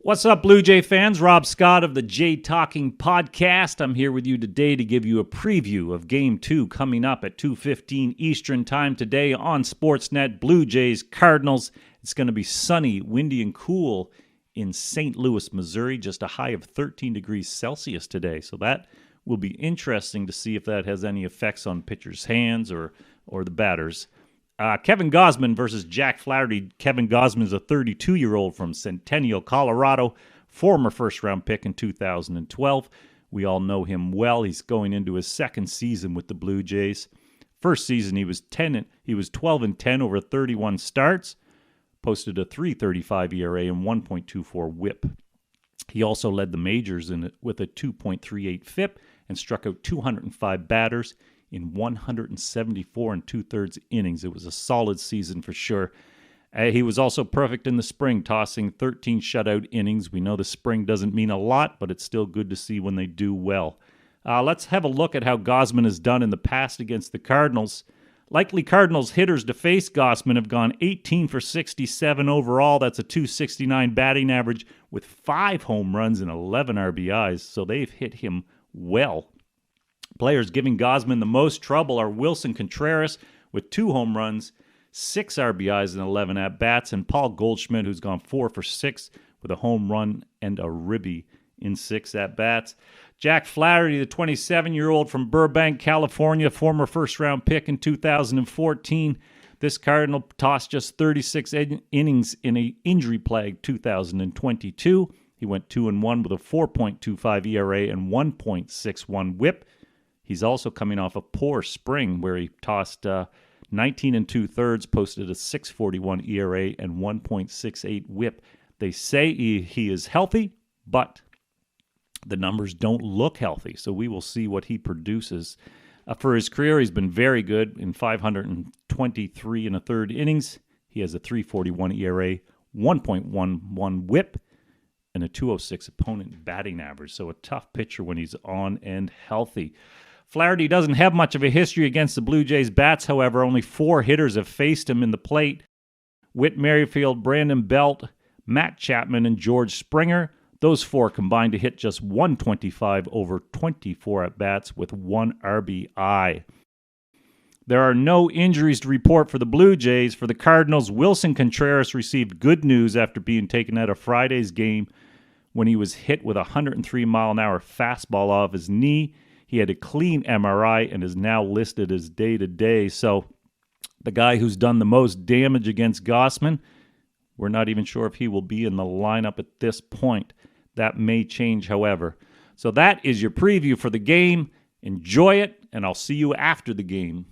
What's up, Blue Jay fans? Rob Scott of the Jay Talking Podcast. I'm here with you today to give you a preview of Game 2 coming up at 2:15 Eastern Time today on Sportsnet. Blue Jays, Cardinals. It's going to be sunny, windy, and cool in St. Louis, Missouri. Just a high of 13 degrees Celsius today. So that will be interesting to see if that has any effects on pitchers' hands or the batters. Kevin Gausman versus Jack Flaherty. Kevin Gausman is a 32-year-old from Centennial, Colorado, former first-round pick in 2012. We all know him well. He's going into his second season with the Blue Jays. First season, he was 12-10 over 31 starts, posted a 3.35 ERA and 1.24 WHIP. He also led the majors with a 2.38 FIP and struck out 205 batters in 174 and two-thirds innings. It was a solid season for sure. He was also perfect in the spring, tossing 13 shutout innings. We know the spring doesn't mean a lot, but it's still good to see when they do well. Let's have a look at how Gausman has done in the past against the Cardinals. Likely Cardinals hitters to face Gausman have gone 18 for 67 overall. That's a .269 batting average with 5 home runs and 11 RBIs, so they've hit him well. Players giving Gausman the most trouble are Wilson Contreras with 2 home runs, 6 RBIs and 11 at-bats, and Paul Goldschmidt, who's gone 4 for 6 with a home run and a ribby in 6 at-bats. Jack Flaherty, the 27-year-old from Burbank, California, former first-round pick in 2014. This Cardinal tossed just 36 innings in an injury-plagued 2022. He went 2-1 with a 4.25 ERA and 1.61 WHIP. He's also coming off a poor spring where he tossed 19 and two-thirds, posted a 6.41 ERA and 1.68 WHIP. They say he is healthy, but the numbers don't look healthy, so we will see what he produces. For his career, he's been very good in 523 and a third innings. He has a 3.41 ERA, 1.11 WHIP, and a 2.06 opponent batting average, so a tough pitcher when he's on and healthy. Flaherty doesn't have much of a history against the Blue Jays bats, however. Only 4 hitters have faced him in the plate. Whit Merrifield, Brandon Belt, Matt Chapman, and George Springer. Those 4 combined to hit just 125 over 24 at-bats with 1 RBI. There are no injuries to report for the Blue Jays. For the Cardinals, Wilson Contreras received good news after being taken out of Friday's game when he was hit with a 103-mile-an-hour fastball off his knee. He had a clean MRI and is now listed as day-to-day. So the guy who's done the most damage against Gausman, we're not even sure if he will be in the lineup at this point. That may change, however. So that is your preview for the game. Enjoy it, and I'll see you after the game.